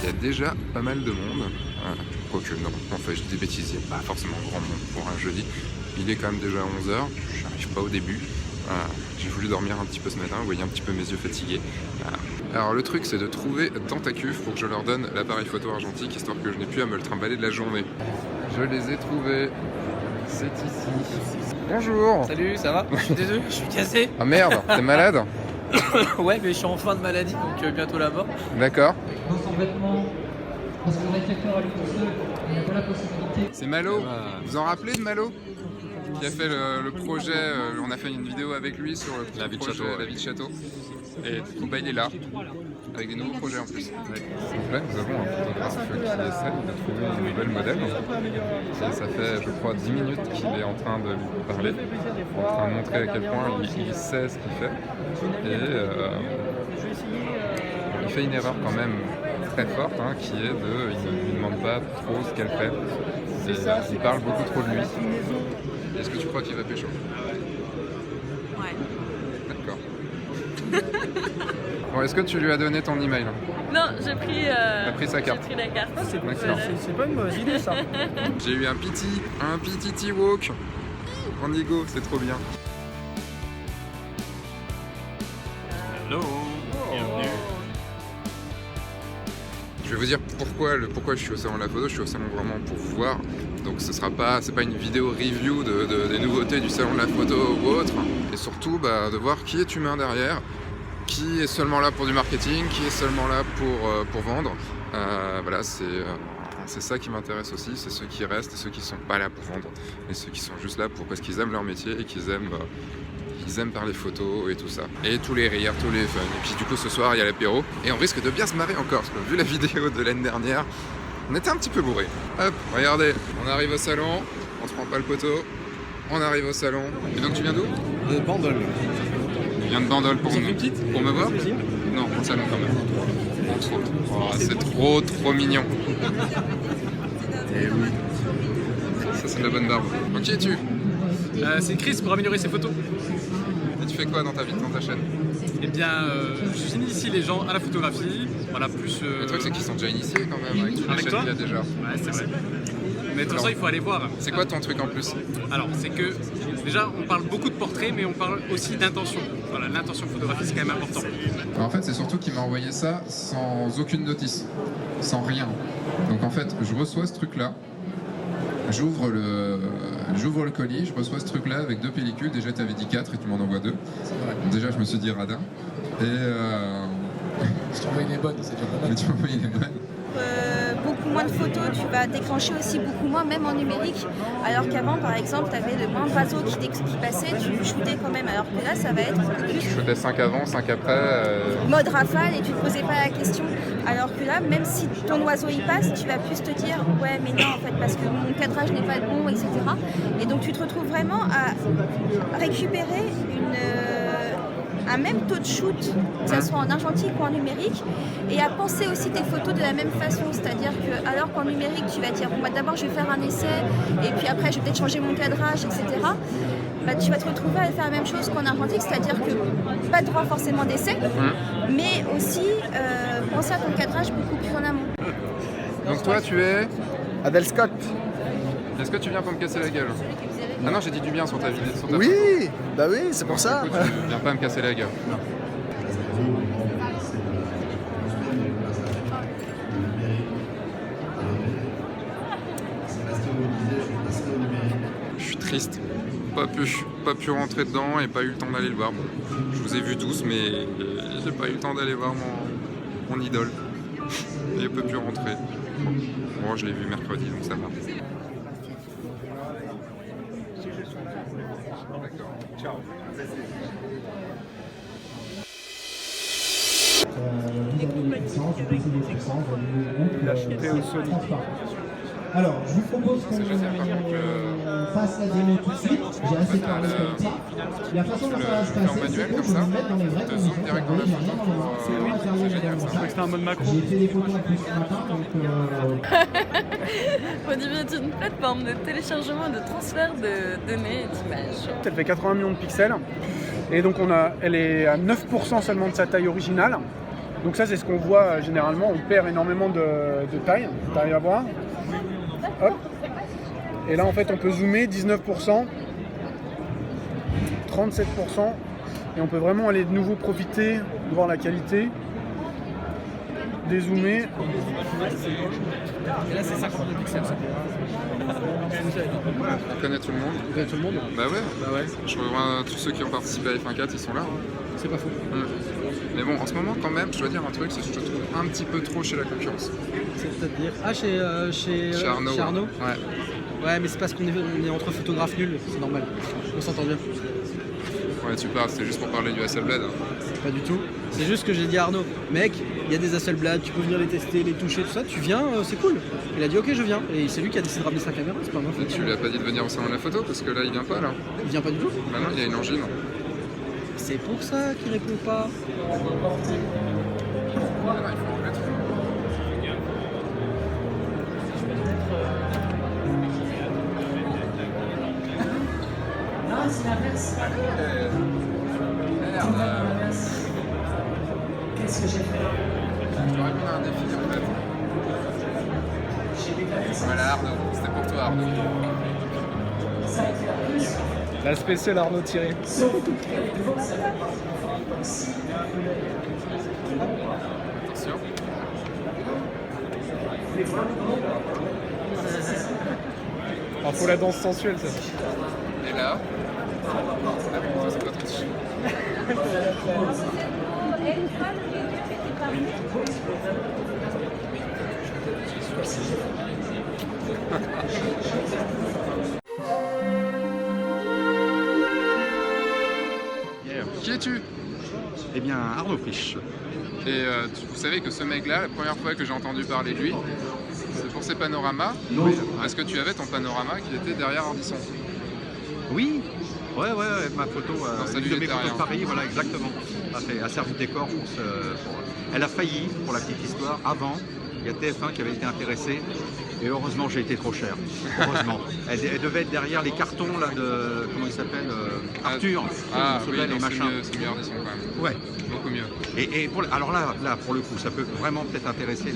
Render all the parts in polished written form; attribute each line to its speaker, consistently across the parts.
Speaker 1: Il y a déjà pas mal de monde, quoique non, enfin je dis des bêtises, il n'y a pas forcément grand monde pour un jeudi. Il est quand même déjà 11h, j'arrive pas au début. J'ai voulu dormir un petit peu ce matin, vous voyez un petit peu mes yeux fatigués. Alors le truc c'est de trouver dans ta cuve pour que je leur donne l'appareil photo argentique, histoire que je n'ai plus à me le trimballer de la journée. Je les ai trouvés, c'est ici. Bonjour.
Speaker 2: Salut, ça va? Je suis désolé, je suis cassé.
Speaker 1: Ah merde, t'es malade?
Speaker 2: Ouais, mais je suis en fin de maladie, donc bientôt là-bas.
Speaker 1: D'accord.
Speaker 3: Dans son vêtement, parce que le réflecteur à lui tout seul, il n'a pas la possibilité.
Speaker 1: C'est Malo. Vous en rappelez de Malo? Qui a fait le projet, on a fait une vidéo avec lui sur le
Speaker 4: La vie de
Speaker 1: projet
Speaker 4: château, ouais.
Speaker 1: La vie de château. Et du coup, il est là, avec des nouveaux projets en plus. S'il vous plaît, nous avons un photographe qui essaie de trouver une nouvelle modèle. Et ça fait, je crois, 10 minutes qu'il est en train de lui parler, en train de montrer à quel point il sait ce qu'il fait. Et il fait une erreur quand même très forte, qui est il ne lui demande pas trop ce qu'elle fait. Et, il parle beaucoup trop de lui. Est-ce que tu crois qu'il va pécho?
Speaker 5: Ouais.
Speaker 1: D'accord. Bon, est-ce que tu lui as donné ton email?
Speaker 5: Non, j'ai pris,
Speaker 1: T'as pris sa carte?
Speaker 5: j'ai pris la carte.
Speaker 2: C'est pas une mauvaise idée ça.
Speaker 1: J'ai eu un PTT walk en ego, c'est trop bien.
Speaker 4: Hello, bienvenue.
Speaker 1: Je vais vous dire pourquoi je suis au salon de la photo. Je suis au salon vraiment pour vous voir. Donc c'est pas une vidéo review des nouveautés du salon de la photo ou autre. Et surtout de voir qui est humain derrière, qui est seulement là pour du marketing, qui est seulement là pour vendre. Voilà, c'est ça qui m'intéresse aussi, c'est ceux qui restent et ceux qui sont pas là pour vendre. Et ceux qui sont juste là parce qu'ils aiment leur métier et qu'ils aiment faire les photos et tout ça. Et tous les rires, tous les fun. Et puis du coup ce soir il y a l'apéro. Et on risque de bien se marrer encore, parce que vu la vidéo de l'année dernière, on était un petit peu bourré. Hop, regardez, on arrive au salon, on se prend pas le poteau, on arrive au salon. Et donc tu viens d'où?
Speaker 4: De Bandol.
Speaker 1: Je viens de Bandol pour me voir? Non, pour le salon quand même. Entre autres. Oh, c'est trop mignon. Et oui. Ça c'est de la bonne barbe. Donc qui es-tu?
Speaker 2: C'est Chris pour améliorer ses photos.
Speaker 1: Et tu fais quoi dans ta vie, dans ta chaîne?
Speaker 2: Eh bien, j'initie les gens à la photographie. Voilà, plus.
Speaker 1: Le truc c'est qu'ils sont déjà initiés quand même, avec toutes les
Speaker 2: Avec
Speaker 1: chaînes
Speaker 2: toi?
Speaker 1: qu'il y a déjà.
Speaker 2: Ouais, c'est vrai. Mais de toute façon, il faut aller voir.
Speaker 1: C'est quoi ton truc en plus?
Speaker 2: Alors, c'est que déjà, on parle beaucoup de portraits, mais on parle aussi d'intention. Voilà, l'intention photographique, c'est quand même important.
Speaker 1: En fait, c'est surtout qu'il m'a envoyé ça sans aucune notice, sans rien. Donc en fait, je reçois ce truc-là, j'ouvre le colis, je reçois ce truc-là avec 2 pellicules. Déjà, tu avais dit 4 et tu m'en envoies 2. Donc, déjà, je me suis dit radin. Et
Speaker 2: Je t'envoie les bonnes, c'est déjà pas
Speaker 1: mais tu m'as envoyé les bonnes.
Speaker 5: Beaucoup moins de photos, tu vas déclencher aussi beaucoup moins, même en numérique. Alors qu'avant, par exemple, tu avais le moindre oiseau qui passait, tu shootais quand même. Alors que là, ça va être beaucoup plus
Speaker 1: Je faisais 5 avant, 5 après.
Speaker 5: mode rafale et tu te posais pas la question. Alors que là, même si ton oiseau y passe, tu vas plus te dire ouais, mais non, en fait, parce que mon cadrage n'est pas le bon, etc. Et donc, tu te retrouves vraiment à récupérer un même taux de shoot, que ce soit en argentique ou en numérique, et à penser aussi tes photos de la même façon. C'est-à-dire que, alors qu'en numérique, tu vas dire bon, d'abord je vais faire un essai, et puis après je vais peut-être changer mon cadrage, etc. Tu vas te retrouver à faire la même chose qu'en argentique, c'est-à-dire que pas droit forcément d'essai, mais aussi penser à ton cadrage beaucoup plus en amont.
Speaker 1: Donc toi, tu es...
Speaker 6: Adèle Scott.
Speaker 1: Est-ce que tu viens pour me casser la gueule? Ah non, j'ai dit du bien sur ta vidéo. Sur ta
Speaker 6: Oui,
Speaker 1: photo.
Speaker 6: bah oui, c'est pour ça.
Speaker 1: Du coup, tu viens pas me casser la gueule. Je suis triste. Pas pu rentrer dedans et pas eu le temps d'aller le voir. Bon, je vous ai vu tous, mais j'ai pas eu le temps d'aller voir mon idole. Et je peux plus rentrer. Bon, je l'ai vu mercredi, donc ça va. D'accord. Ciao.
Speaker 3: Alors, je vous propose qu'on fasse la démo tout de suite. J'ai assez parlé comme ça. La façon dont ça va se passer, c'est que je vais me mettre dans les vraies conditions. J'ai rien dans le noir. C'est moi matériel également ça. J'ai fait des photos en plus ce matin, donc...
Speaker 5: Podium est une plateforme de téléchargement et de transfert de données et d'images.
Speaker 7: Elle fait 80 millions de pixels Et donc elle est à 9% seulement de sa taille originale. Donc ça c'est ce qu'on voit généralement, on perd énormément de taille. T'arrives à voir? Hop. Et là en fait on peut zoomer 19%, 37%. Et on peut vraiment aller de nouveau profiter, de voir la qualité. Dézoomer.
Speaker 6: Et là c'est 52 pixels ça.
Speaker 1: Tu connais tout le monde?
Speaker 6: Tu connais tout le monde?
Speaker 1: Bah ouais.
Speaker 6: Bah ouais.
Speaker 1: Je revois tous ceux qui ont participé à F1.4, ils sont là. Hein.
Speaker 6: C'est pas faux.
Speaker 1: Mais bon, en ce moment quand même, je dois dire un truc, c'est que je te trouve un petit peu trop chez la concurrence.
Speaker 6: C'est-à-dire... Ah chez
Speaker 1: Arnaud.
Speaker 6: Chez Arnaud.
Speaker 1: Ouais.
Speaker 6: Ouais mais c'est parce qu'on est entre photographes nuls, c'est normal. On s'entend bien.
Speaker 1: Ouais, tu parles, c'est juste pour parler du Hasselblad.
Speaker 6: Pas du tout. C'est juste que j'ai dit à Arnaud, mec, il y a des Hasselblad, tu peux venir les tester, les toucher, tout ça, tu viens, c'est cool. Il a dit ok, je viens. Et c'est lui qui a décidé de ramener sa caméra, c'est pas moi.
Speaker 1: Et tu lui as pas dit de venir au salon de la photo parce que là il vient pas là.
Speaker 6: Il vient pas du tout.
Speaker 1: Bah non, il y a une angine.
Speaker 6: C'est pour ça qu'il répond pas.
Speaker 3: Non, c'est l'inverse. Qu'est-ce que j'ai fait?
Speaker 1: Je dois répondre à un défi en fait. Voilà Arnaud, c'était pour toi Arnaud.
Speaker 3: Ça a été la plus.
Speaker 7: La spéciale Arnaud Thierry.
Speaker 3: Sauf qu'il y a des fois, ça va pas.
Speaker 1: Attention.
Speaker 7: Alors faut la danse sensuelle ça.
Speaker 1: Et là. Ah bon, ça c'est pas trop chiant. Qui es-tu?
Speaker 4: Eh bien, Arnaud Frisch.
Speaker 1: Et vous savez que ce mec-là, la première fois que j'ai entendu parler de lui, c'est pour ses panoramas. Est-ce que tu avais ton panorama qui était derrière Ardisson?
Speaker 4: Oui, ouais, ma photo,
Speaker 1: Salut
Speaker 4: une de
Speaker 1: les
Speaker 4: mes photos de
Speaker 1: terriens.
Speaker 4: Paris, voilà, exactement. A servi de décor Elle a failli, pour la petite histoire, avant. Il y a TF1 qui avait été intéressé et heureusement j'ai été trop cher. Heureusement. Elle devait être derrière les cartons là de comment il s'appelle Arthur.
Speaker 1: Ah oui,
Speaker 4: les
Speaker 1: non,
Speaker 4: machins.
Speaker 1: c'est mieux Ardisson quand même.
Speaker 4: Ouais.
Speaker 1: Beaucoup mieux.
Speaker 4: Et alors là, pour le coup, ça peut vraiment peut-être intéresser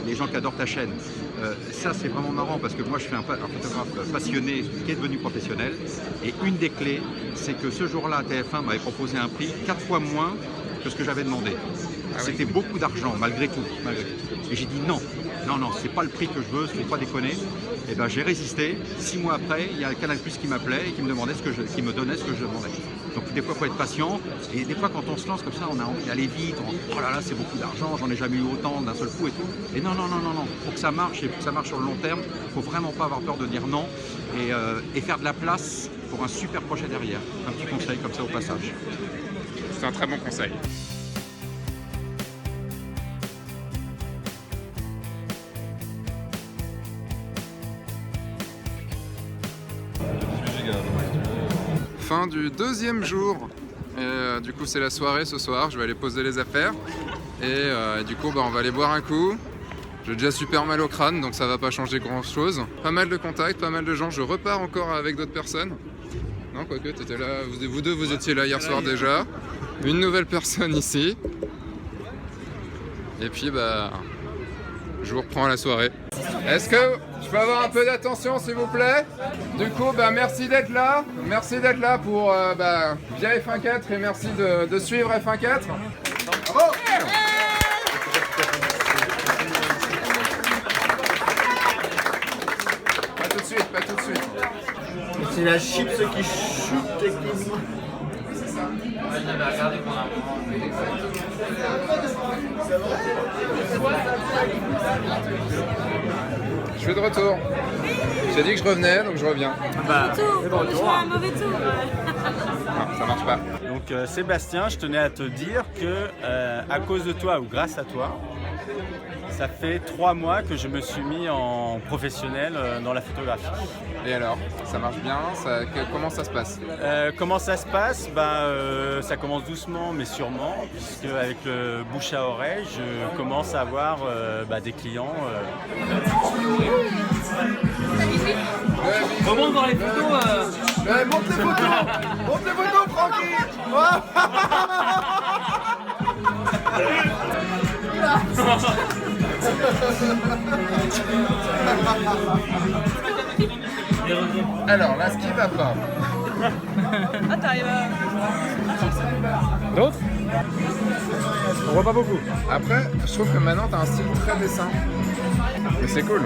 Speaker 4: les gens qui adorent ta chaîne. Ça, c'est vraiment marrant parce que moi, je suis un photographe passionné qui est devenu professionnel. Et une des clés, c'est que ce jour-là, TF1 m'avait proposé un prix 4 fois moins que ce que j'avais demandé. C'était beaucoup d'argent, malgré tout. Et j'ai dit non, c'est pas le prix que je veux, il ne faut pas déconner. Et ben j'ai résisté. 6 mois après, il y a Canal+ qui m'appelait et qui me demandait qui me donnait ce que je demandais. Donc des fois, il faut être patient. Et des fois, quand on se lance comme ça, on a envie d'aller vite. Oh là là, c'est beaucoup d'argent, j'en ai jamais eu autant d'un seul coup et tout. Et non. Pour que ça marche et pour que ça marche sur le long terme, il ne faut vraiment pas avoir peur de dire non et faire de la place pour un super projet derrière. Un petit conseil comme ça au passage.
Speaker 1: C'est un très bon conseil. Fin du deuxième jour. Et du coup c'est la soirée ce soir, je vais aller poser les affaires. Et du coup on va aller boire un coup. J'ai déjà super mal au crâne donc ça va pas changer grand chose. Pas mal de contacts, pas mal de gens, je repars encore avec d'autres personnes. Non quoique t'étais là, vous deux vous étiez là hier soir déjà. Une nouvelle personne ici. Et puis je vous reprends la soirée. Est-ce que je peux avoir un peu d'attention s'il vous plaît? Du coup merci d'être là. Merci d'être là pour via F1.4 et merci de suivre F1.4. Bravo! Pas tout de suite.
Speaker 6: C'est la chips qui shoot techniquement.
Speaker 1: C'est ça. Je suis de retour. J'ai dit que je revenais, donc je reviens.
Speaker 8: Un mauvais tour.
Speaker 1: Non, ça marche pas.
Speaker 9: Donc Sébastien, je tenais à te dire que à cause de toi ou grâce à toi, ça fait 3 mois que je me suis mis en professionnel dans la photographie.
Speaker 1: Et alors, ça marche bien? Comment ça se passe?
Speaker 9: Comment ça se passe? Ça commence doucement mais sûrement, puisque avec le bouche à oreille, je commence à avoir des clients.
Speaker 8: Vraiment voir les photos.
Speaker 1: Monte les photos, Francky. Alors, là, ce qui va pas.
Speaker 8: Ah, t'arrives à...
Speaker 7: D'autres? On voit pas beaucoup.
Speaker 1: Après, je trouve que maintenant, t'as un style très dessin. Mais c'est cool.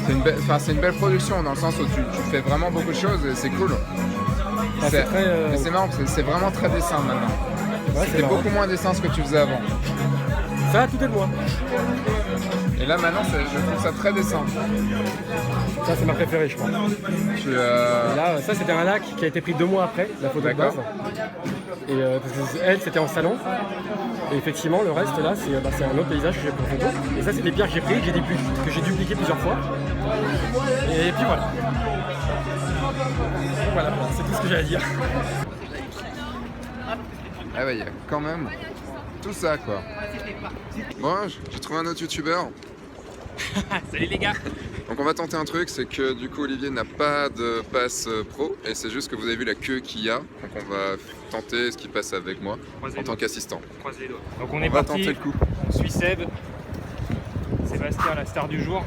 Speaker 1: C'est une belle production dans le sens où tu fais vraiment beaucoup de choses et c'est cool.
Speaker 7: Bah,
Speaker 1: C'est
Speaker 7: très,
Speaker 1: mais c'est marrant, c'est vraiment très dessin maintenant.
Speaker 7: Ouais,
Speaker 1: C'était beaucoup moins dessin ce que tu faisais avant.
Speaker 7: Ça, tout est de moi.
Speaker 1: Et là maintenant, je trouve ça très dessin.
Speaker 7: Ça, c'est ma préférée, je crois.
Speaker 1: Et
Speaker 7: là, ça, c'était un lac qui a été pris 2 mois après, la photo de base. Et parce que elle, c'était en salon. Et effectivement, le reste, là, c'est un autre paysage que j'ai pris en photo. Et ça, c'est des pierres que j'ai prises, que j'ai dupliquées plusieurs fois. Et puis voilà. Voilà, c'est tout ce que j'ai à dire.
Speaker 1: Ah ouais, il y a quand même tout ça, quoi. Bon, j'ai trouvé un autre youtubeur.
Speaker 2: Salut les gars.
Speaker 1: Donc on va tenter un truc, c'est que du coup Olivier n'a pas de passe pro et c'est juste que vous avez vu la queue qu'il y a. Donc on va tenter ce qui passe avec moi en tant qu'assistant.
Speaker 10: Croise les doigts. Donc
Speaker 1: On va tenter le coup.
Speaker 10: On suit Seb, Sébastien, la star du jour,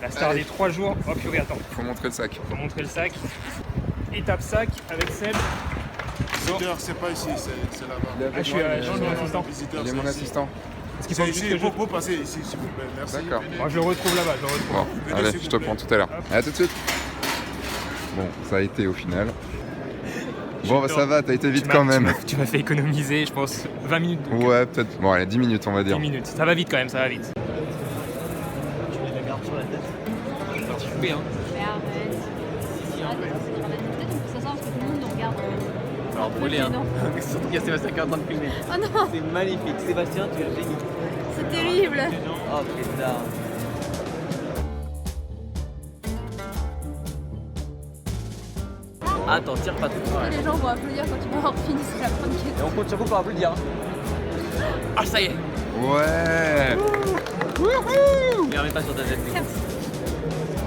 Speaker 10: la star
Speaker 1: Allez.
Speaker 10: des 3 jours. Oh purée, attends,
Speaker 1: Faut montrer le sac.
Speaker 10: faut montrer le sac. Étape sac avec Seb.
Speaker 11: Visiteur, c'est pas ici, c'est là-bas.
Speaker 10: Je suis mon assistant.
Speaker 11: Visiteur,
Speaker 1: Il est mon
Speaker 11: c'est
Speaker 1: assistant.
Speaker 10: Est-ce qu'il
Speaker 11: C'est
Speaker 10: faut
Speaker 11: ici,
Speaker 10: juste que je...
Speaker 11: vous passez ici, s'il vous plaît. Merci.
Speaker 1: D'accord.
Speaker 10: Moi, je le retrouve là-bas, je le retrouve.
Speaker 1: Bon,
Speaker 11: Venez,
Speaker 1: allez,
Speaker 11: s'il
Speaker 1: je
Speaker 11: vous
Speaker 1: te
Speaker 11: plaît.
Speaker 1: prends tout à l'heure. À tout de suite. Bon, ça a été au final. Bon, bah ça va, t'as été vite quand même.
Speaker 10: Tu m'as fait économiser, je pense, 20 minutes. Donc,
Speaker 1: Ouais, peut-être. Bon, allez, 10 minutes, on va
Speaker 10: 10
Speaker 1: dire.
Speaker 10: minutes. Ça va vite quand même, ça va vite.
Speaker 6: Tu mets la garde sur la tête.
Speaker 10: C'est coupé, hein.
Speaker 8: Mais arrête. Ça sort parce que tout le monde nous regarde.
Speaker 6: Alors brûlé, hein.
Speaker 8: Non.
Speaker 6: Surtout qu'il y a Sébastien qui est en train de filmer.
Speaker 8: Oh non,
Speaker 6: C'est magnifique. Sébastien, tu es le génie.
Speaker 8: c'est terrible.
Speaker 6: Oh putain. Attends, tire pas trop.
Speaker 8: Les gens vont applaudir quand tu vas avoir fini, c'est la fin de
Speaker 6: Et on compte sur vous pour applaudir. Ah, ça y est.
Speaker 1: Ouais.
Speaker 6: Mais remets pas sur ta tête.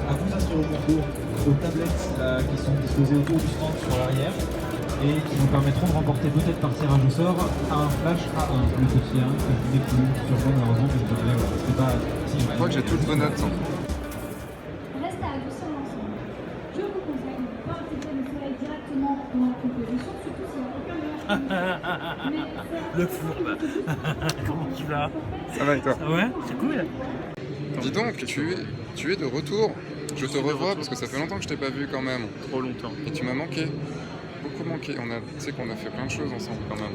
Speaker 12: À vous inscrire au concours aux tablettes qui sont disposées autour du stand sur l'arrière et qui vous permettront de remporter peut-être par tirage au sort un flash A1, le petit 1 que je n'ai plus sur moi malheureusement parce que c'est pas si
Speaker 1: Je crois que j'ai toutes vos notes.
Speaker 13: Reste à adoucir l'ensemble. Je vous conseille de ne pas intégrer le soleil directement dans la composition, surtout s'il n'y a aucun meilleur.
Speaker 10: Le fourbe. Comment tu vas?
Speaker 1: Ça va et toi?
Speaker 10: Ouais, c'est cool.
Speaker 1: Dis donc, tu es de retour. Je te revois parce que ça fait longtemps que je t'ai pas vu quand même.
Speaker 10: Trop longtemps.
Speaker 1: Et tu m'as manqué. Beaucoup manqué. Tu sais qu'on a fait plein de choses ensemble quand même.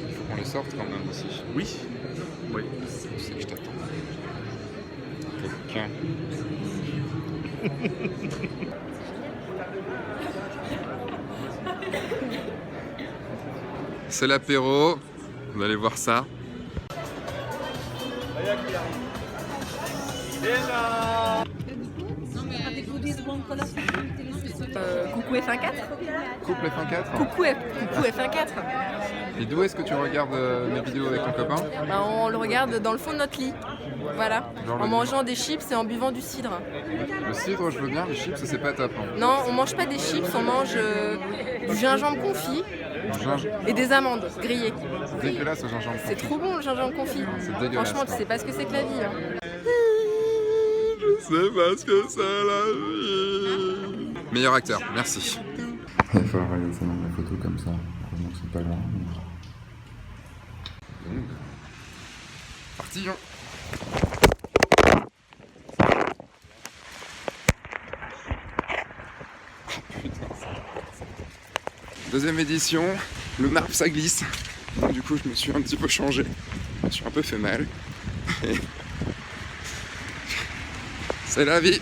Speaker 1: Il faut qu'on les sorte quand même aussi.
Speaker 10: Oui. Oui.
Speaker 1: Je sais que je t'attends. Coquin. C'est l'apéro. Vous allez voir ça.
Speaker 8: Coucou F1.4.
Speaker 1: Couple F1.4.
Speaker 8: Coucou F1.4.
Speaker 1: Et d'où est-ce que tu regardes mes vidéos avec ton copain?
Speaker 8: Bah, on le regarde dans le fond de notre lit. Voilà.
Speaker 1: Genre
Speaker 8: En
Speaker 1: le
Speaker 8: mangeant des chips et en buvant du cidre.
Speaker 1: Le cidre, je veux bien. Les chips, c'est pas top. Hein.
Speaker 8: Non, on mange pas des chips, on mange du gingembre confit et des amandes grillées.
Speaker 1: C'est dégueulasse le gingembre.
Speaker 8: C'est trop bon le gingembre confit.
Speaker 1: C'est dégueulasse.
Speaker 8: Franchement, tu sais pas ce que c'est que la vie. Hein.
Speaker 1: Je sais pas ce que c'est la vie. Meilleur acteur, merci. Il va falloir aller au salon de la photo comme ça. Heureusement que c'est pas loin. Donc, parti. Deuxième édition, le marbre ça glisse. Donc, du coup, je me suis un petit peu changé. Je me suis un peu fait mal. C'est la vie.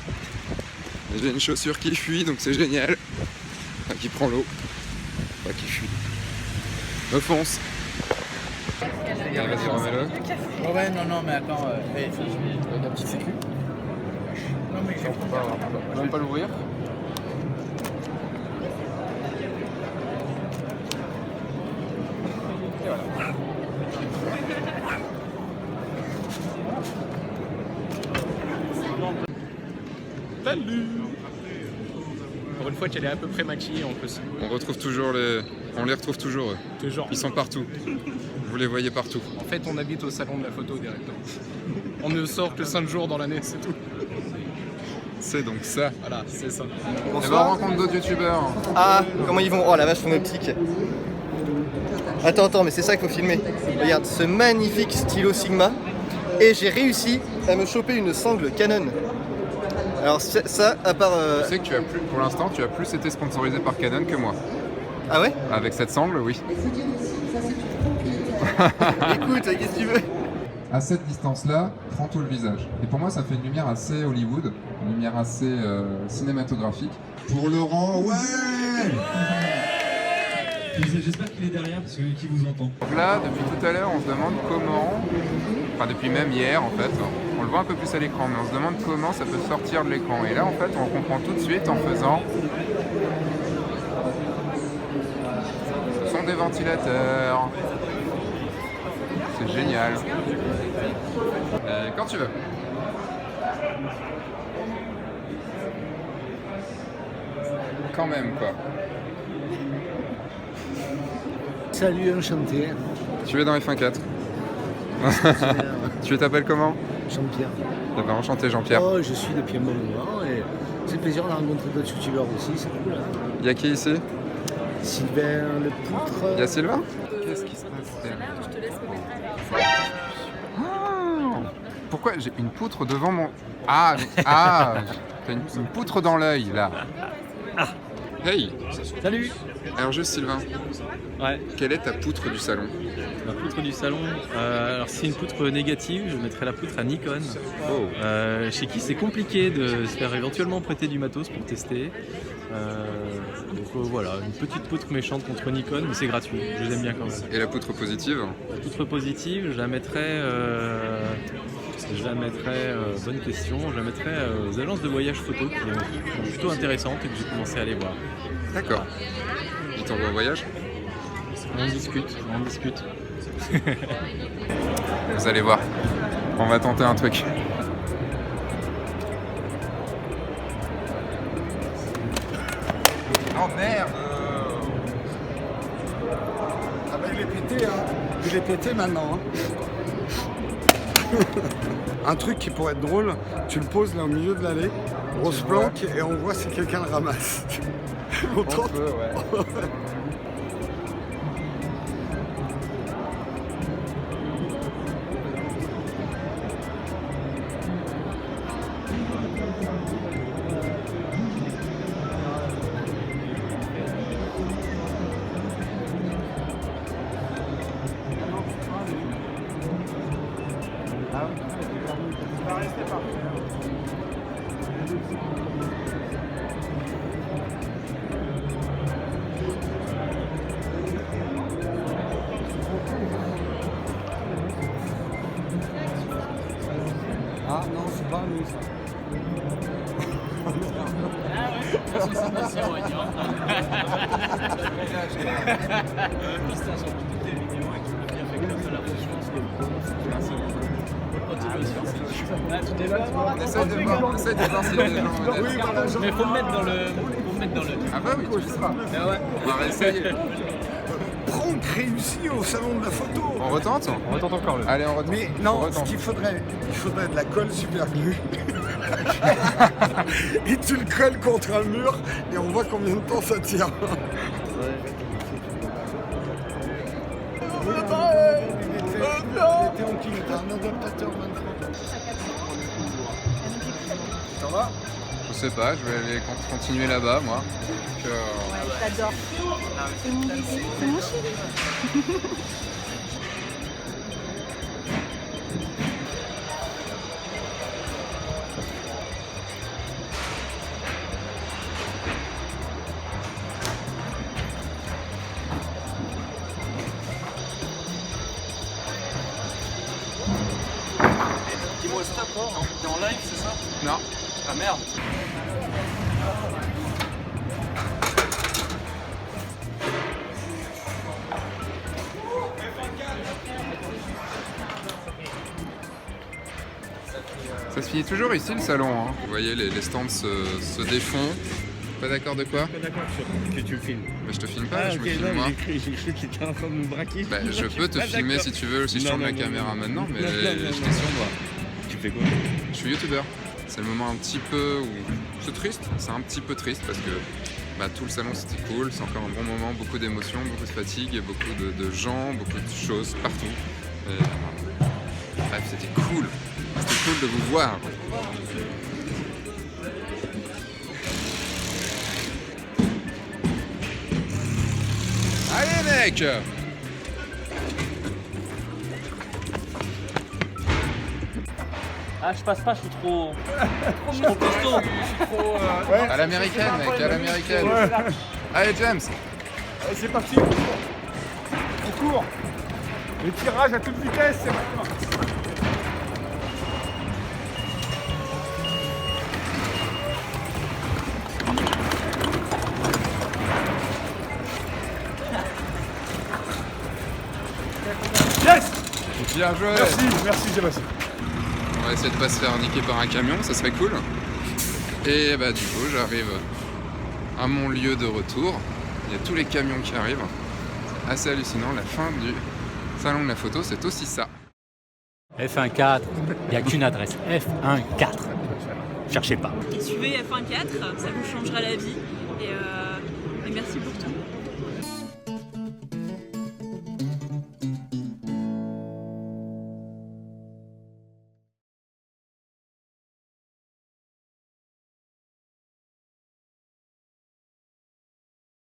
Speaker 1: J'ai une chaussure qui fuit, donc c'est génial. Enfin, qui prend l'eau. Pas qui fuit. Me fonce. Allez, vas-y, remets-le.
Speaker 6: Ouais, non, mais attends. Avec la petite sécu.
Speaker 1: Non, mais on peut même pas l'ouvrir.
Speaker 10: Salut. Pour une
Speaker 2: fois qu'elle est à peu près maquillée en plus.
Speaker 1: On les retrouve toujours eux.
Speaker 2: Toujours.
Speaker 1: Ils sont partout. Vous les voyez partout.
Speaker 2: En fait, on habite au salon de la photo directement. On ne sort que 5 jours dans l'année, c'est tout.
Speaker 1: C'est donc ça.
Speaker 2: Voilà, c'est ça.
Speaker 1: Et ben, on rencontre d'autres youtubeurs.
Speaker 14: Ah, comment ils vont? Oh la vache, son optique. Attends, mais c'est ça qu'il faut filmer. Regarde, ce magnifique stylo Sigma. Et j'ai réussi à me choper une sangle Canon. Alors ça, à part...
Speaker 1: Tu sais que pour l'instant, tu as plus été sponsorisé par Canon que moi.
Speaker 14: Ah ouais?
Speaker 1: Avec cette sangle, oui.
Speaker 14: Écoute, qu'est-ce que tu veux?
Speaker 1: À cette distance-là, prends tout le visage. Et pour moi, ça fait une lumière assez Hollywood, une lumière assez cinématographique. Pour Laurent, ouais!
Speaker 12: J'espère qu'il est derrière parce que qui vous entend.
Speaker 1: Donc là, depuis tout à l'heure, on se demande comment, enfin depuis même hier en fait, on le voit un peu plus à l'écran, mais on se demande comment ça peut sortir de l'écran. Et là, en fait, on comprend tout de suite en faisant... Ce sont des ventilateurs. C'est génial. Quand tu veux. Quand même, quoi.
Speaker 15: Salut, enchanté.
Speaker 1: Tu es dans F1.4. Tu t'appelles comment?
Speaker 15: Jean-Pierre.
Speaker 1: Eh ben, enchanté Jean-Pierre.
Speaker 15: Oh, je suis depuis un bon moment et c'est plaisir de rencontrer d'autres youtubeurs aussi, c'est cool. Hein.
Speaker 1: Il y a qui ici?
Speaker 15: Sylvain Le Poutre.
Speaker 1: Il y a Sylvain? Qu'est-ce qui se passe? Pourquoi j'ai une poutre devant mon... T'as une poutre dans l'œil là. Hey.
Speaker 16: Salut.
Speaker 1: Alors juste Sylvain.
Speaker 16: Ouais.
Speaker 1: Quelle est ta poutre du salon?
Speaker 16: La poutre du salon, alors si c'est une poutre négative, je mettrai la poutre à Nikon.
Speaker 1: Oh.
Speaker 16: Chez qui c'est compliqué de se faire éventuellement prêter du matos pour tester. Donc voilà, une petite poutre méchante contre Nikon, mais c'est gratuit, je les aime bien quand même.
Speaker 1: Et la poutre positive?
Speaker 16: La poutre positive, je la mettrais, bonne question, je la mettrais aux agences de voyage photo qui sont plutôt intéressantes et que j'ai commencé à aller voir.
Speaker 1: D'accord. Ils t'envoient en voyage?
Speaker 16: On discute.
Speaker 1: Vous allez voir, on va tenter un truc. Oh merde!
Speaker 17: Ah bah il est pété, hein. Il est pété maintenant. Hein. Un truc qui pourrait être drôle, tu le poses là au milieu de l'allée, grosse planque, et on voit si quelqu'un le ramasse. On tente.
Speaker 1: Peut, ouais.
Speaker 17: Ah non, c'est pas nous ça.
Speaker 1: On essaie de voir s'il y a des gens honnêtes.
Speaker 2: Mais faut me mettre dans le...
Speaker 1: Ah bah oui, tu le seras. On va réessayer.
Speaker 17: Prank réussi au salon de la photo.
Speaker 1: On retente?
Speaker 2: On retente encore le...
Speaker 1: Allez, on retente.
Speaker 17: Mais non, ce qu'il faudrait, il faudrait de la colle super glue. Et tu le colles contre un mur et on voit combien de temps ça tient. Il était en kilo, t'as un adaptateur maintenant. Ça va?
Speaker 1: Je sais pas, je vais aller continuer là-bas, moi. Donc,
Speaker 5: J'adore. C'est mon bébé. C'est mon chéri.
Speaker 2: Dis-moi stop, t'es en live, c'est ça?
Speaker 1: Non.
Speaker 2: Ah merde.
Speaker 1: Ça se finit toujours ici le salon. Hein. Vous voyez, les stands se défont. Pas d'accord de quoi?
Speaker 15: Pas d'accord sur que tu me filmes.
Speaker 1: Bah, je te filme pas, je me filme
Speaker 15: non,
Speaker 1: moi.
Speaker 15: J'ai cru que tu étais en train de me braquer.
Speaker 1: Bah, je peux te filmer si tu veux, si je tourne la caméra maintenant, mais j'étais sur moi.
Speaker 15: Tu fais quoi?
Speaker 1: Je suis youtubeur. C'est le moment un petit peu où c'est triste, c'est un petit peu triste parce que bah, tout le salon c'était cool, c'est encore un bon moment, beaucoup d'émotions, beaucoup de fatigue, et beaucoup de gens, beaucoup de choses partout. Et, bref, c'était cool de vous voir. Allez mec!
Speaker 18: Ah, je passe pas, je suis trop costaud.
Speaker 1: À l'américaine mec, à l'américaine. Allez James!
Speaker 7: Allez, c'est parti. On court. Les tirages à toute vitesse, c'est maintenant. Yes!
Speaker 1: Bien joué!
Speaker 7: Merci Sébastien.
Speaker 1: On va essayer de pas se faire niquer par un camion, ça serait cool. Et bah du coup j'arrive à mon lieu de retour. Il y a tous les camions qui arrivent. C'est assez hallucinant, la fin du salon de la photo c'est aussi ça.
Speaker 19: F1.4, il n'y a qu'une adresse, F1.4. Cherchez pas.
Speaker 20: Et suivez F1.4, ça vous changera la vie. Et merci pour tout.